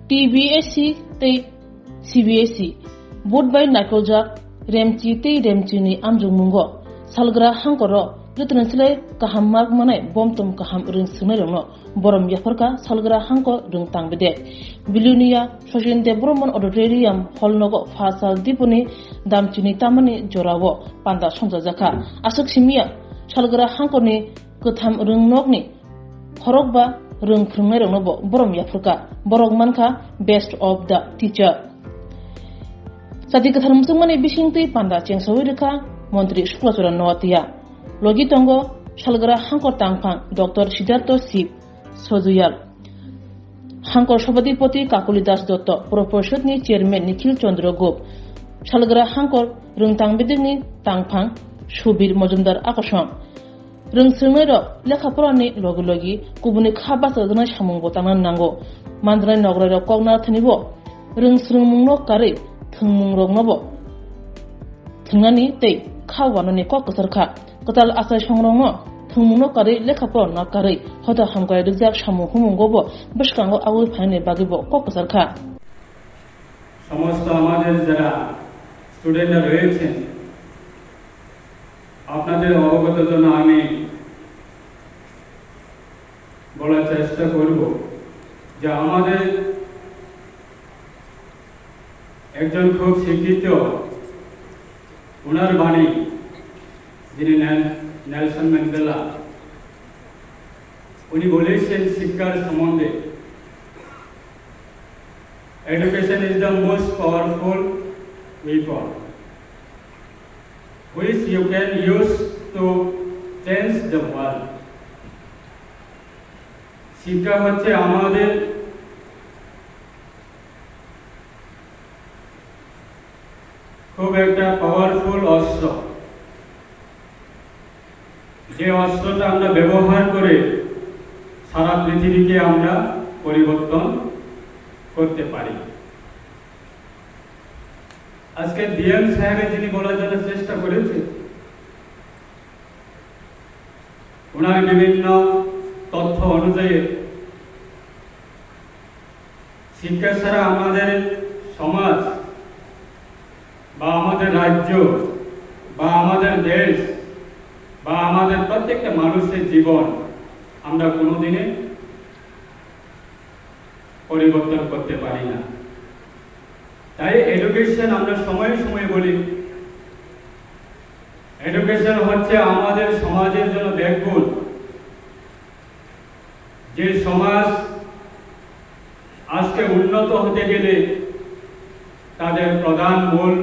TBSC tei CBSC board by Naikoja Remchi tei Remchi ni amjungmungo salgra hangkoro jutranslai kaham mark manai bomtum kaham ring sunai borom yafarka salgra hangko ring tangbede bilunia Soshin de Bromon Auditorium holnogo fasal dipuni damchini tamani jorawo panda sonjajaka asuk simia salgra hangkoni kotham ring nokni horokba ring krungnai rongnobo borom yafarka borok manka best of the teacher sati kathar musungmani bisingtui panda chengsawi reka Montri Shuklachura Noatia Logi Tongo Shalgra Hankor Tangpang Dr. Siddhartha Sip Sojuyal Hankor Shobadipoti Kakulidas Dotto Proporshotni Chairman Nikhil Chandra Gop Shalgra Hankor Rungtang Bidini Tangpang Shubir Mojumdar Akasham Rung Sumero Lekaproni Logi Kubuni Kabasa Dana Shamung Botanan Nango Mandra Nogra Kogna Tanibo Rung Srumno Kari Tungmung Rognobo Tungani Tay Kawanoni Kokosarka Kotal Asa Shongrongo Tungmuno Kari Lekapro Nakari Hota Hangai Rizak Shamu Humungobo Bushkango Awu Pane Bagibo Kokosarka সমস্ত আমাদের যারা স্টুডেন্টরা রয়েছেন আপনাদের অবগত জন্য আমি বলার চেষ্টা করব যে আমাদের একজন খুব শিক্ষিত ওনার বাণী যিনি নেলসন ম্যান্ডেলা উনি বলেছেন শিক্ষার সম্বন্ধে education is the most powerful weapon which you can use to change the world শিক্ষা হচ্ছে আমাদের খুব একটা পাওয়ারফুল অস্ত্র যে অস্ত্রটা আমরা ব্যবহার করে সারা পৃথিবীকে আমরা পরিবর্তন করতে পারি আজকে ডিএম সাহেব যিনি বলার জন্য চেষ্টা করেছেন ওনার বিভিন্ন তথ্য অনুযায়ী শিক্ষা ছাড়া আমাদের সমাজ বা আমাদের রাজ্য বা আমাদের দেশ বা আমাদের প্রত্যেকটা মানুষের জীবন আমরা কোনোদিনে পরিবর্তন করতে পারি না তাই এডুকেশন আমরা সময়ে সময়ে বলি এডুকেশন হচ্ছে আমাদের সমাজের জন্য ব্যাকবোন যে সমাজ আজকে উন্নত হতে গেলে তাদের প্রধান মূল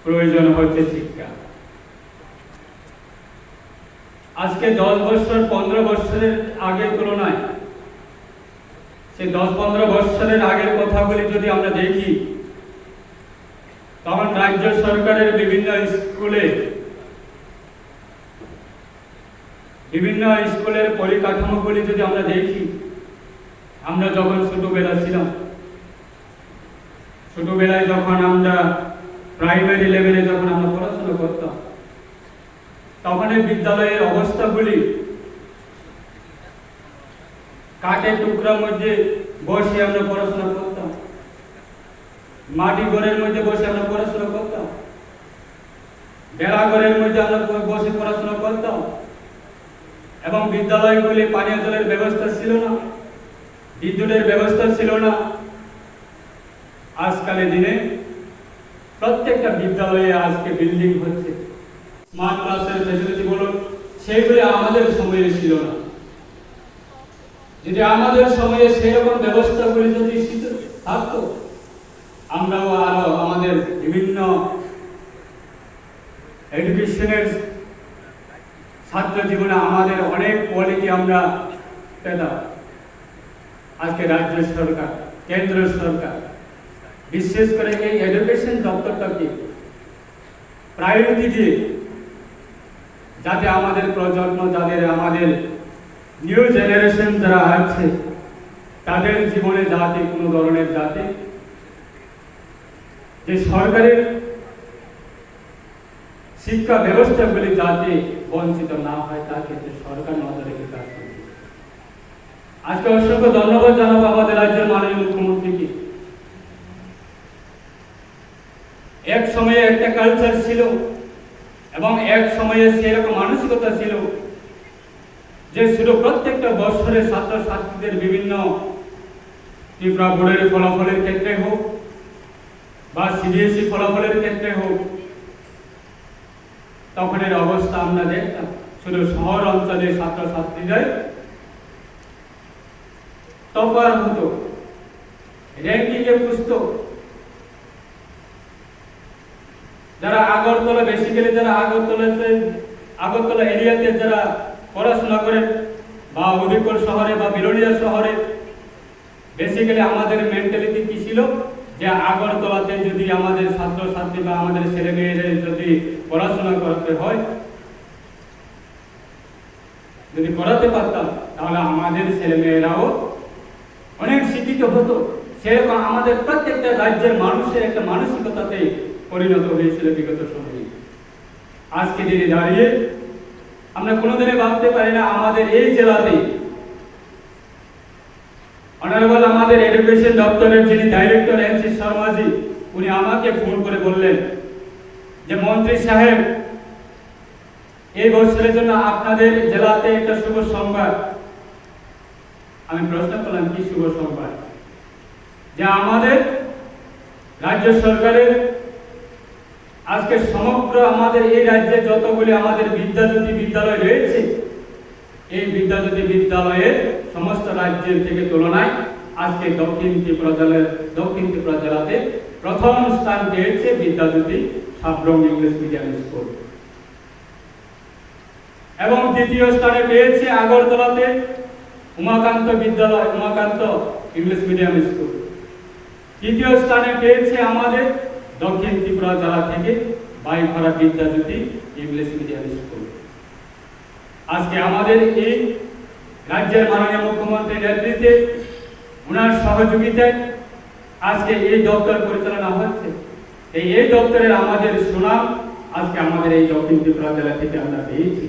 প্রয়োজন হচ্ছে শিক্ষা আজকে 10 বছর 15 বছরের আগের তুলনায় সেই 10-15 বছরের আগের কথাগুলি যদি আমরা দেখি তখন রাজ্য সরকারের বিভিন্ন স্কুলের পরিকাঠামোগুলি যদি আমরা দেখি আমরা যখন ছোটবেলায় যখন আমরা প্রাইমারি লেভেলে যখন আমরা পড়াশোনা করতাম তখন এই বিদ্যালয়ের অবস্থাগুলি কাঠের টুকরার মধ্যে বসে আমরা পড়াশোনা করতাম মাটি ঘরের মধ্যে বসে আমরা পড়াশোনা করতাম বেড়া ঘরের মধ্যে আমরা বসে পড়াশোনা করতাম এবং বিদ্যালয়গুলি পানীয় জলের ব্যবস্থা ছিল না বিদ্যুতের ব্যবস্থা ছিল না আজকালের দিনে প্রত্যেকটা বিদ্যালয়ে আজকে বিল্ডিং হচ্ছে স্মার্ট ক্লাসের ফ্যাসিলিটি বলুন সেইগুলি আমাদের সময়ে ছিল না যদি আমাদের সময়ে সেরকম ব্যবস্থাগুলি যদি থাকতো আমরাও আরো আমাদের বিভিন্ন এডুকেশনের ছাত্র জীবনে আমাদের অনেক কোয়ালিটি আমরা পেতাম আজকে রাজ্য সরকার কেন্দ্র সরকার বিশেষ করে এই এডুকেশন দপ্তরটাকে প্রায়োরিটি দিয়ে যাতে আমাদের প্রজন্ম আমাদের নিউ জেনারেশন যারা আছে তাদের জীবনে যাতে কোনো ধরনের যে সরকারের শিক্ষা ব্যবস্থাগুলি যাতে বঞ্চিত না হয় তার ক্ষেত্রে সরকার নজর রেখে কাজ করবে আজকে অসংখ্য ধন্যবাদ জানাবো আমাদের রাজ্যের মাননীয় কালচার ছিল এবং এক সময়ে সেরকম মানসিকতা ছিল যে শুধু প্রত্যেকটা বছরে ছাত্রছাত্রীদের বিভিন্ন ত্রিপুরা বোর্ডের ফলাফলের ক্ষেত্রে হোক বা সিবিএসই ফলাফলের ক্ষেত্রে হোক, তখনের অবস্থা আমরা দেখতাম শুধু শহর অঞ্চলের ছাত্রছাত্রীরাই টপার হতো, র্যাঙ্কিংয়ে পুষতো। যারা আগরতলা, বেসিক্যালি যারা আগরতলা এরিয়াতে যারা পড়াশোনা করে বা উদয়পুর শহরে বা বিলোনিয়া শহরে, বেসিক্যালি আমাদের মেন্টালিটি কি ছিল যে আগরতলাতে যদি আমাদের ছাত্রছাত্রী বা আমাদের ছেলে মেয়েদের যদি পড়াশোনা করতে হয়, যদি করাতে পারতাম তাহলে আমাদের ছেলে মেয়েরাও অনেক শিক্ষিত হতো। সেরকম আমাদের প্রত্যেকটা রাজ্যের মানুষের একটা মানসিকতাতে পরিণত হয়েছিল বিগত সময়ে। আজকে দিনে দাঁড়িয়ে আমরা কোনোদিনে ভাবতে পারি না আমাদের এই জেলাতে অনারেবল আমাদের এডুকেশন দপ্তরের যিনি ডাইরেক্টর এনসি শর্মাজি, উনি আমাকে ফোন করে বললেন যে মন্ত্রী সাহেব, এই বছরের জন্য আপনাদের জেলাতে একটা শুভ সংবাদ। আমি প্রশ্ন করলাম কি শুভ সংবাদ? যে আমাদের রাজ্য সরকারের আজকে সমগ্র আমাদের এই রাজ্যে যতগুলি আমাদের বিদ্যাজ্যোতি বিদ্যালয় রয়েছে, এই বিদ্যাজ্যোতি বিদ্যালয়ের সমস্ত রাজ্যের থেকে তুলনায় আজকে দক্ষিণ ত্রিপুরা জেলাতে প্রথম স্থান পেয়েছে Vidyajyoti Sabroom English medium school, এবং দ্বিতীয় স্থানে পেয়েছে আগরতলাতে উমাকান্ত বিদ্যালয়, উমাকান্ত ইংলিশ মিডিয়াম স্কুল। তৃতীয় স্থানে পেয়েছে আমাদের দক্ষিণ ত্রিপুরা জেলা থেকে বাইখরা বিদ্যাজ্যোতি ইংলিশ মিডিয়াম স্কুল। আজকে আমাদের এই রাজ্যের মাননীয় মুখ্যমন্ত্রীর নেতৃত্বে, ওনার সহযোগিতায় আজকে এই দপ্তর পরিচালনা হচ্ছে। এই দপ্তরের আমাদের সুনাম আজকে আমাদের এই দক্ষিণ ত্রিপুরা জেলা থেকে আমরা পেয়েছি।